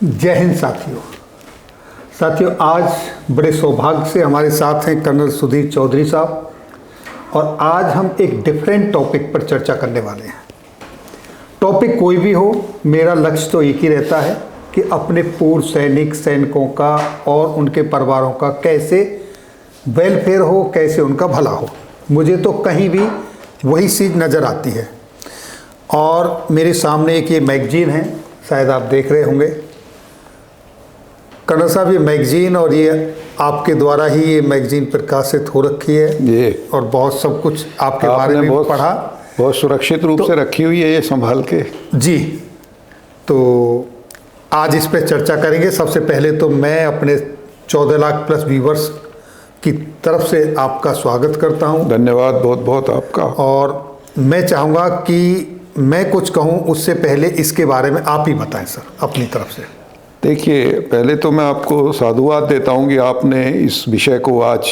जय हिंद साथियों, आज बड़े सौभाग्य से हमारे साथ हैं कर्नल सुधीर चौधरी साहब और आज हम एक डिफरेंट टॉपिक पर चर्चा करने वाले हैं। टॉपिक कोई भी हो, मेरा लक्ष्य तो एक ही रहता है कि अपने पूर्व सैनिकों का और उनके परिवारों का कैसे वेलफेयर हो, कैसे उनका भला हो। मुझे तो कहीं भी वही चीज़ नज़र आती है। और मेरे सामने एक ये मैगजीन है, शायद आप देख रहे होंगे। कर्नल साहब, ये मैगजीन और ये आपके द्वारा ही ये मैगजीन प्रकाशित हो रखी है जी, और बहुत सब कुछ आपके बारे में भी पढ़ा। बहुत सुरक्षित रूप से रखी हुई है ये संभाल के। जी, तो आज इस पर चर्चा करेंगे। सबसे पहले तो मैं अपने 14 लाख प्लस व्यूवर्स की तरफ से आपका स्वागत करता हूं। धन्यवाद बहुत बहुत आपका। और मैं चाहूँगा कि मैं कुछ कहूँ उससे पहले इसके बारे में आप ही बताएं सर, अपनी तरफ से। देखिए, पहले तो मैं आपको साधुवाद देता हूं कि आपने इस विषय को आज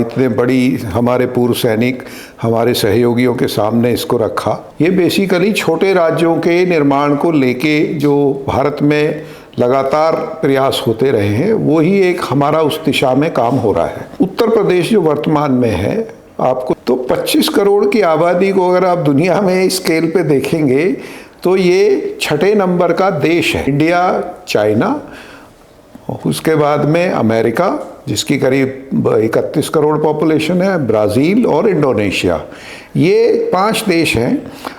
इतने बड़ी हमारे पूर्व सैनिक, हमारे सहयोगियों के सामने इसको रखा। ये बेसिकली छोटे राज्यों के निर्माण को लेके जो भारत में लगातार प्रयास होते रहे हैं, वही एक हमारा उस दिशा में काम हो रहा है। उत्तर प्रदेश जो वर्तमान में है, आपको तो 25 करोड़ की आबादी को अगर आप दुनिया में स्केल पे देखेंगे तो ये 6ठे नंबर का देश है। इंडिया, चाइना, उसके बाद में अमेरिका जिसकी करीब 31 करोड़ पॉपुलेशन है, ब्राज़ील और इंडोनेशिया, ये 5 देश हैं।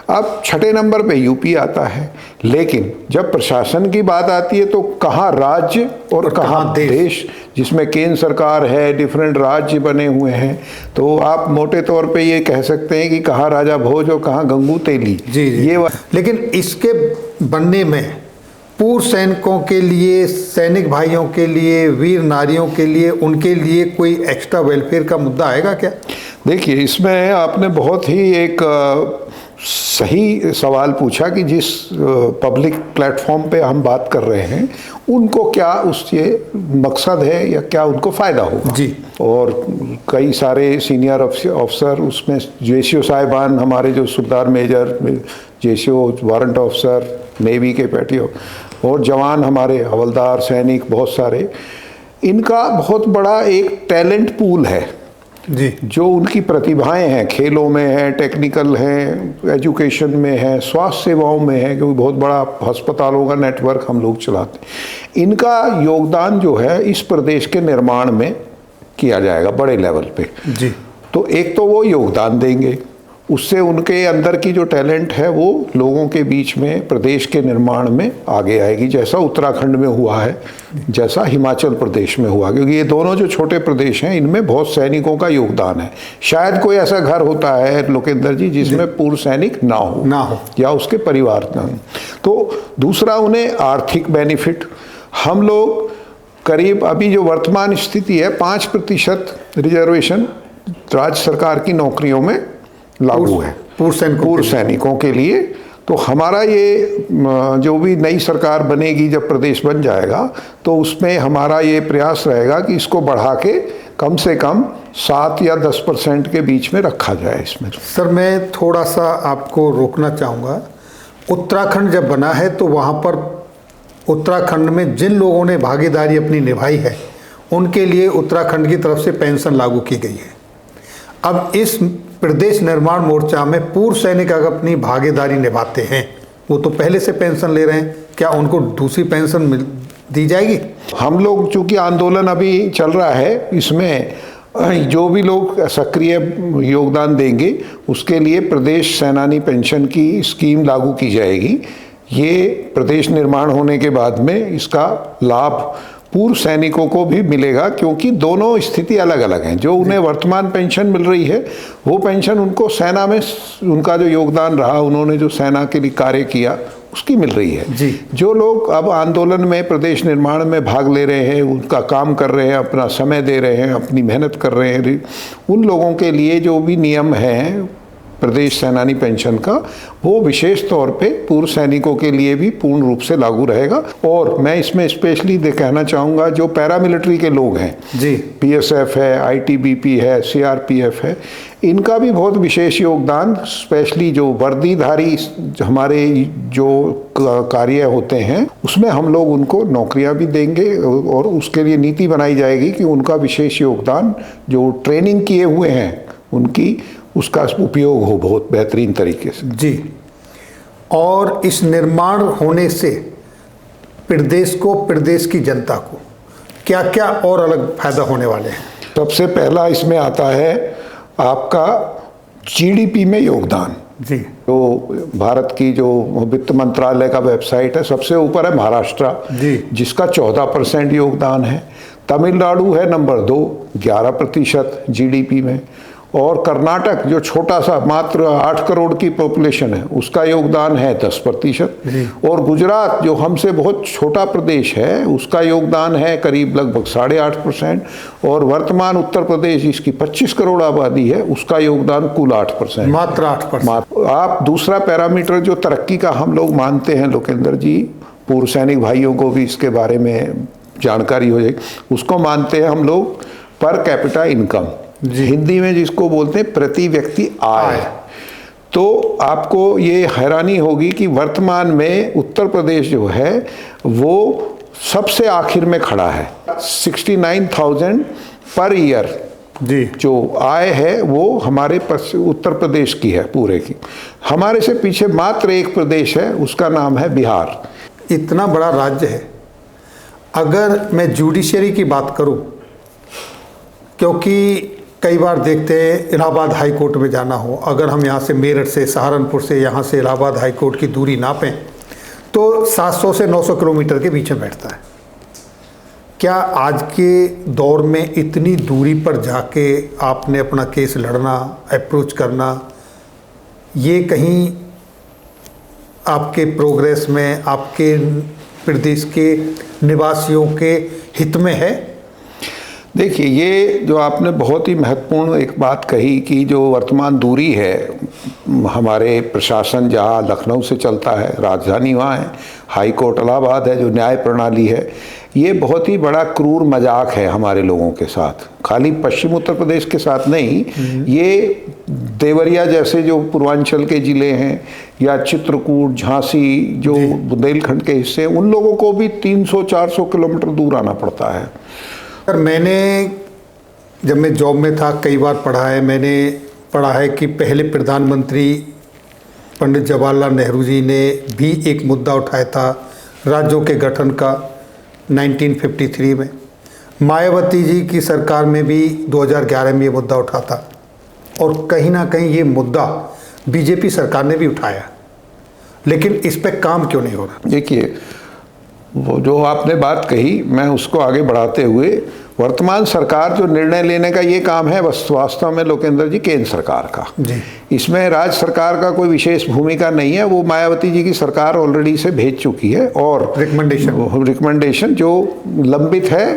अब 6ठे नंबर पे यूपी आता है। लेकिन जब प्रशासन की बात आती है तो कहाँ राज्य और कहाँ देश, जिसमें केंद्र सरकार है, डिफरेंट राज्य बने हुए हैं। तो आप मोटे तौर पे ये कह सकते हैं कि कहाँ राजा भोज और कहाँ गंगू तेली। जी। लेकिन इसके बनने में पूर्व सैनिकों के लिए, सैनिक भाइयों के लिए, वीर नारियों के लिए, उनके लिए कोई एक्स्ट्रा वेलफेयर का मुद्दा आएगा क्या? देखिए, इसमें आपने बहुत ही एक सही सवाल पूछा कि जिस पब्लिक प्लेटफॉर्म पे हम बात कर रहे हैं, उनको क्या उससे मकसद है या क्या उनको फ़ायदा होगा। जी। और कई सारे सीनियर अफसर उसमें, जेसीओ साहिबान, हमारे जो सुबेदार major, JCO warrant officer, navy के पैटी और जवान, हमारे हवलदार, सैनिक, बहुत सारे, इनका बहुत बड़ा एक टैलेंट पूल है जी, जो उनकी प्रतिभाएं हैं, खेलों में है, टेक्निकल हैं, एजुकेशन में है, स्वास्थ्य सेवाओं में है, क्योंकि बहुत बड़ा अस्पतालों का नेटवर्क हम लोग चलाते हैं। इनका योगदान जो है इस प्रदेश के निर्माण में किया जाएगा बड़े लेवल पे। जी। तो एक तो वो योगदान देंगे, उससे उनके अंदर की जो टैलेंट है वो लोगों के बीच में प्रदेश के निर्माण में आगे आएगी, जैसा उत्तराखंड में हुआ है, जैसा हिमाचल प्रदेश में हुआ। क्योंकि ये दोनों जो छोटे प्रदेश हैं, इनमें बहुत सैनिकों का योगदान है। शायद कोई ऐसा घर होता है लोकेंद्र जी जिसमें पूर्व सैनिक ना हो या उसके परिवार ना हो। तो दूसरा, उन्हें आर्थिक बेनिफिट। हम लोग करीब, अभी जो वर्तमान स्थिति है, 5% रिजर्वेशन राज्य सरकार की नौकरियों में लागू है पूर्व सैनिकों के लिए। तो हमारा ये जो भी नई सरकार बनेगी, जब प्रदेश बन जाएगा, तो उसमें हमारा ये प्रयास रहेगा कि इसको बढ़ा के कम से कम 7 या 10% के बीच में रखा जाए इसमें। सर, मैं थोड़ा सा आपको रोकना चाहूँगा। उत्तराखंड जब बना है तो वहाँ पर उत्तराखंड में जिन लोगों ने भागीदारी अपनी निभाई है, उनके लिए उत्तराखंड की तरफ से पेंशन लागू की गई है। अब इस प्रदेश निर्माण मोर्चा में पूर्व सैनिक अगर अपनी भागीदारी निभाते हैं, वो तो पहले से पेंशन ले रहे हैं, क्या उनको दूसरी पेंशन दी जाएगी? हम लोग, चूंकि आंदोलन अभी चल रहा है, इसमें जो भी लोग सक्रिय योगदान देंगे उसके लिए प्रदेश सेनानी पेंशन की स्कीम लागू की जाएगी। ये प्रदेश निर्माण होने के बाद में इसका लाभ पूर्व सैनिकों को भी मिलेगा, क्योंकि दोनों स्थिति अलग अलग हैं। जो उन्हें वर्तमान पेंशन मिल रही है, वो पेंशन उनको सेना में उनका जो योगदान रहा, उन्होंने जो सेना के लिए कार्य किया, उसकी मिल रही है। जी। जो लोग अब आंदोलन में, प्रदेश निर्माण में भाग ले रहे हैं, उनका काम कर रहे हैं, अपना समय दे रहे हैं, अपनी मेहनत कर रहे हैं, उन लोगों के लिए जो भी नियम हैं प्रदेश सेनानी पेंशन का, वो विशेष तौर पे पूर्व सैनिकों के लिए भी पूर्ण रूप से लागू रहेगा। और मैं इसमें स्पेशली कहना चाहूँगा जो पैरामिलिट्री के लोग हैं जी, PSF है, ITBP है, CRPF है, इनका भी बहुत विशेष योगदान, स्पेशली जो वर्दीधारी हमारे जो कार्य होते हैं उसमें हम लोग उनको नौकरियां भी देंगे और उसके लिए नीति बनाई जाएगी कि उनका विशेष योगदान जो ट्रेनिंग किए हुए हैं उनकी उसका उपयोग हो बहुत बेहतरीन तरीके से। जी। और इस निर्माण होने से प्रदेश को, प्रदेश की जनता को क्या क्या और अलग फायदा होने वाले हैं? सबसे पहला इसमें आता है आपका GDP में योगदान। जी। तो भारत की जो वित्त मंत्रालय का वेबसाइट है, सबसे ऊपर है महाराष्ट्र जी, जिसका 14% योगदान है। तमिलनाडु है नंबर 2, 11% GDP में। और कर्नाटक जो छोटा सा मात्र 8 करोड़ की पॉपुलेशन है उसका योगदान है 10%। और गुजरात जो हमसे बहुत छोटा प्रदेश है उसका योगदान है करीब लगभग 8.5%। और वर्तमान उत्तर प्रदेश जिसकी 25 करोड़ आबादी है उसका योगदान कुल 8%, मात्र 8%। आप दूसरा पैरामीटर जो तरक्की का हम लोग मानते हैं लोकेंद्र जी, पूर्व सैनिक भाइयों को भी इसके बारे में जानकारी हो जाएगी, उसको मानते हैं हम लोग पर कैपिटा इनकम, हिंदी में जिसको बोलते हैं प्रति व्यक्ति आय। तो आपको ये हैरानी होगी कि वर्तमान में उत्तर प्रदेश जो है वो सबसे आखिर में खड़ा है। 69,000 पर ईयर जी जो आय है वो हमारे उत्तर प्रदेश की है पूरे की। हमारे से पीछे मात्र एक प्रदेश है, उसका नाम है बिहार। इतना बड़ा राज्य है। अगर मैं जुडिशरी की बात करूं, क्योंकि कई बार देखते हैं इलाहाबाद हाई कोर्ट में जाना हो, अगर हम यहाँ से मेरठ से, सहारनपुर से यहाँ से इलाहाबाद हाई कोर्ट की दूरी नापें तो 700 से 900 किलोमीटर के बीच में बैठता है। क्या आज के दौर में इतनी दूरी पर जाके आपने अपना केस लड़ना, अप्रोच करना, ये कहीं आपके प्रोग्रेस में, आपके प्रदेश के निवासियों के हित में है? देखिए, ये जो आपने बहुत ही महत्वपूर्ण एक बात कही कि जो वर्तमान दूरी है, हमारे प्रशासन जहाँ लखनऊ से चलता है, राजधानी वहाँ है, हाई कोर्ट इलाहाबाद है, जो न्याय प्रणाली है, ये बहुत ही बड़ा क्रूर मजाक है हमारे लोगों के साथ। खाली पश्चिम उत्तर प्रदेश के साथ नहीं, ये देवरिया जैसे जो पूर्वांचल के ज़िले हैं या चित्रकूट, झांसी जो बुंदेलखंड के हिस्से, उन लोगों को भी 300-400 किलोमीटर दूर आना पड़ता है। सर, मैंने जब मैं जॉब में था कई बार पढ़ा है, मैंने पढ़ा है कि पहले प्रधानमंत्री पंडित जवाहरलाल नेहरू जी ने भी एक मुद्दा उठाया था राज्यों के गठन का 1953 में। मायावती जी की सरकार में भी 2011 में ये मुद्दा उठा था और कहीं ना कहीं ये मुद्दा बीजेपी सरकार ने भी उठाया, लेकिन इस पे काम क्यों नहीं हो रहा? देखिए, वो जो आपने बात कही, मैं उसको आगे बढ़ाते हुए, वर्तमान सरकार जो निर्णय लेने का ये काम है वास्तव में लोकेंद्र जी केंद्र सरकार का जी। इसमें राज्य सरकार का कोई विशेष भूमिका नहीं है। वो मायावती जी की सरकार ऑलरेडी से भेज चुकी है और रिकमेंडेशन जो लंबित है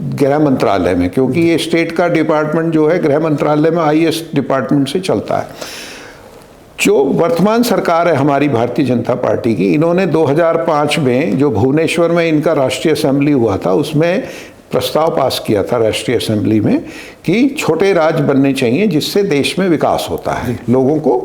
गृह मंत्रालय में, क्योंकि ये स्टेट का डिपार्टमेंट जो है गृह मंत्रालय में हाईएस्ट डिपार्टमेंट से चलता है। जो वर्तमान सरकार है हमारी भारतीय जनता पार्टी की, इन्होंने 2005 में जो भुवनेश्वर में इनका राष्ट्रीय असेंबली हुआ था, उसमें प्रस्ताव पास किया था राष्ट्रीय असेंबली में कि छोटे राज्य बनने चाहिए जिससे देश में विकास होता है, लोगों को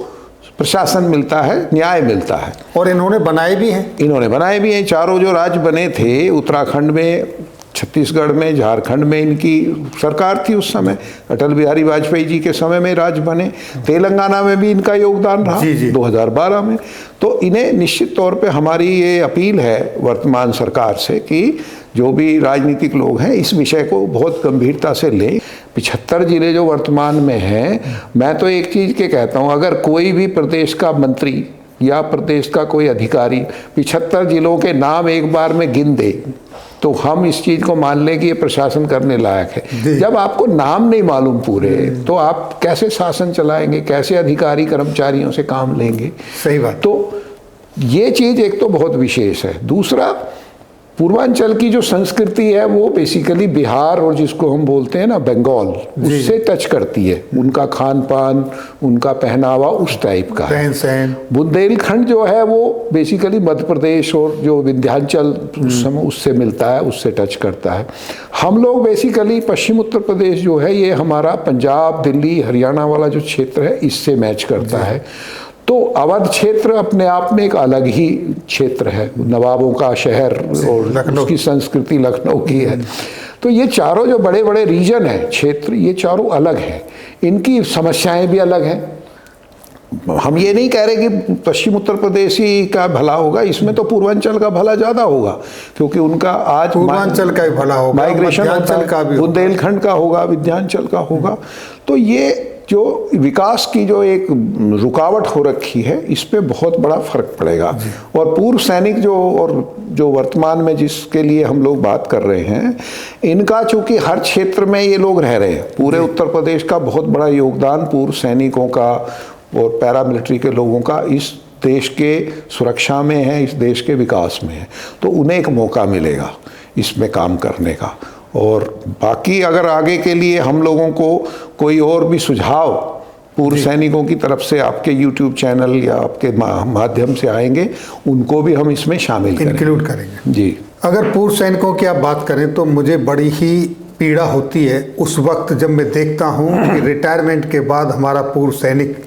प्रशासन मिलता है, न्याय मिलता है। और इन्होंने बनाए भी हैं। चारों जो राज्य बने थे, उत्तराखंड में, छत्तीसगढ़ में, झारखंड में इनकी सरकार थी उस समय, अटल बिहारी वाजपेयी जी के समय में राज्य बने। तेलंगाना में भी इनका योगदान रहा 2012 में। तो इन्हें निश्चित तौर पे हमारी ये अपील है वर्तमान सरकार से कि जो भी राजनीतिक लोग हैं इस विषय को बहुत गंभीरता से लें। 75 जिले जो वर्तमान में हैं, मैं तो एक चीज़ के कहता हूँ, अगर कोई भी प्रदेश का मंत्री या प्रदेश का कोई अधिकारी 75 जिलों के नाम एक बार में गिन दे तो हम इस चीज़ को मान लें कि ये प्रशासन करने लायक है। जब आपको नाम नहीं मालूम पूरे, तो आप कैसे शासन चलाएंगे, कैसे अधिकारी कर्मचारियों से काम लेंगे? सही बात। तो ये चीज़ एक तो बहुत विशेष है। दूसरा, पूर्वांचल की जो संस्कृति है वो बेसिकली बिहार और जिसको हम बोलते हैं ना बंगाल, उससे टच करती है। उनका खान पान, उनका पहनावा उस टाइप का है। रहन सहन। बुंदेलखंड जो है वो बेसिकली मध्य प्रदेश और जो विंध्याचल उससे मिलता है, उससे टच करता है। हम लोग बेसिकली पश्चिम उत्तर प्रदेश जो है ये हमारा पंजाब, दिल्ली, हरियाणा वाला जो क्षेत्र है इससे मैच करता है। तो अवध क्षेत्र अपने आप में एक अलग ही क्षेत्र है, नवाबों का शहर और उसकी संस्कृति लखनऊ की है। तो ये चारों जो बड़े बड़े रीजन हैं, क्षेत्र, ये चारों अलग हैं, इनकी समस्याएं भी अलग हैं। हम ये नहीं कह रहे कि पश्चिम उत्तर प्रदेश ही का भला होगा, इसमें तो पूर्वांचल का भला ज़्यादा होगा, क्योंकि उनका आज पूर्वांचल का ही भला होगा, माइग्रेशन का भी, बुंदेलखंड का होगा, विंध्याचल का होगा। तो ये जो विकास की जो एक रुकावट हो रखी है, इस पे बहुत बड़ा फर्क पड़ेगा। और पूर्व सैनिक जो वर्तमान में जिसके लिए हम लोग बात कर रहे हैं, इनका चूंकि हर क्षेत्र में ये लोग रह रहे हैं, पूरे उत्तर प्रदेश का बहुत बड़ा योगदान पूर्व सैनिकों का और पैरामिलिट्री के लोगों का इस देश के सुरक्षा में है, इस देश के विकास में है। तो उन्हें एक मौका मिलेगा इसमें काम करने का। और बाकी अगर आगे के लिए हम लोगों को कोई और भी सुझाव पूर्व सैनिकों की तरफ से आपके YouTube चैनल या आपके माध्यम से आएंगे, उनको भी हम इसमें शामिल इंक्लूड करेंगे। जी। अगर पूर्व सैनिकों की आप बात करें तो मुझे बड़ी ही पीड़ा होती है उस वक्त जब मैं देखता हूँ कि रिटायरमेंट के बाद हमारा पूर्व सैनिक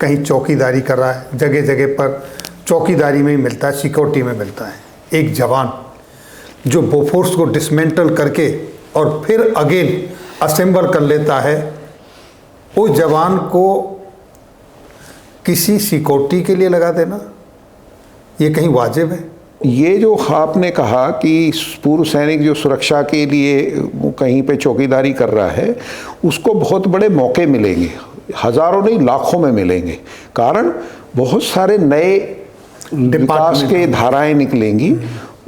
कहीं चौकीदारी कर रहा है, जगह जगह पर चौकीदारी में ही मिलता है, सिक्योरिटी में मिलता है। एक जवान जो बोफोर्स को डिसमेंटल करके और फिर अगेन असेंबल कर लेता है, उस जवान को किसी सिक्योरिटी के लिए लगा देना, ये कहीं वाजिब है? ये जो आपने कहा कि पूर्व सैनिक जो सुरक्षा के लिए कहीं पे चौकीदारी कर रहा है, उसको बहुत बड़े मौके मिलेंगे, हजारों नहीं लाखों में मिलेंगे। कारण बहुत सारे नए विकास के धाराएं निकलेंगी,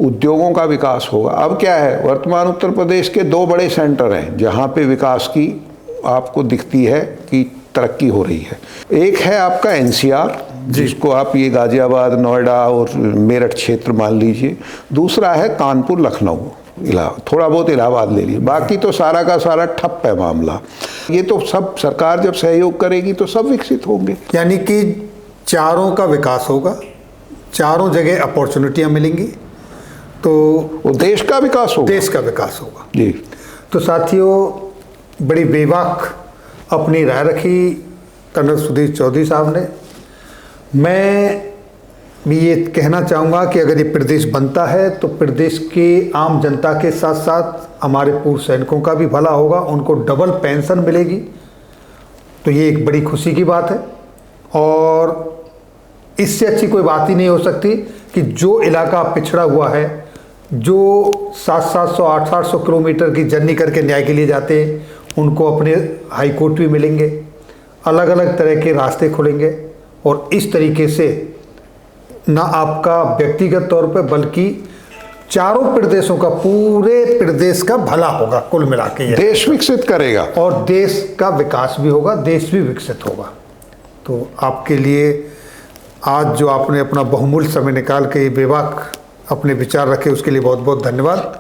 उद्योगों का विकास होगा। अब क्या है, वर्तमान उत्तर प्रदेश के दो बड़े सेंटर हैं जहाँ पे विकास की आपको दिखती है कि तरक्की हो रही है। एक है आपका NCR, जिसको आप ये गाजियाबाद, नोएडा और मेरठ क्षेत्र मान लीजिए। दूसरा है कानपुर, लखनऊ, थोड़ा बहुत इलाहाबाद ले लीजिए। बाकी तो सारा का सारा ठप है मामला। ये तो सब सरकार जब सहयोग करेगी तो सब विकसित होंगे। यानी कि चारों का विकास होगा, चारों जगह अपॉर्चुनिटियाँ मिलेंगी, तो वो देश का विकास होगा। देश का विकास होगा जी। तो साथियों, बड़ी बेबाक अपनी राय रखी कर्नल सुधीर चौधरी साहब ने। मैं भी ये कहना चाहूँगा कि अगर ये प्रदेश बनता है तो प्रदेश के आम जनता के साथ साथ हमारे पूर्व सैनिकों का भी भला होगा, उनको डबल पेंशन मिलेगी। तो ये एक बड़ी खुशी की बात है और इससे अच्छी कोई बात ही नहीं हो सकती कि जो इलाका पिछड़ा हुआ है, जो 700-800 800 किलोमीटर की जर्नी करके न्याय के लिए जाते हैं, उनको अपने हाई कोर्ट भी मिलेंगे, अलग अलग तरह के रास्ते खुलेंगे और इस तरीके से ना आपका व्यक्तिगत तौर पे बल्कि चारों प्रदेशों का, पूरे प्रदेश का भला होगा। कुल मिला के देश विकसित करेगा और देश का विकास भी होगा, देश भी विकसित होगा। तो आपके लिए आज जो आपने अपना बहुमूल्य समय निकाल के बेबाक अपने विचार रखे, उसके लिए बहुत बहुत धन्यवाद।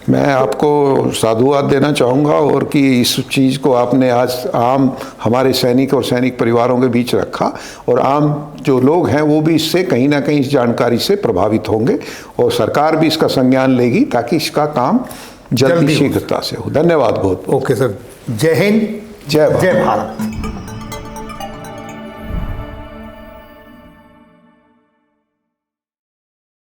मैं आपको साधुवाद देना चाहूँगा और कि इस चीज़ को आपने आज आम हमारे सैनिक और सैनिक परिवारों के बीच रखा और आम जो लोग हैं वो भी इससे कहीं ना कहीं इस जानकारी से प्रभावित होंगे और सरकार भी इसका संज्ञान लेगी ताकि इसका काम जल्दी शीघ्रता से हो। धन्यवाद बहुत। ओके सर, जय हिंद, जय जय भारत।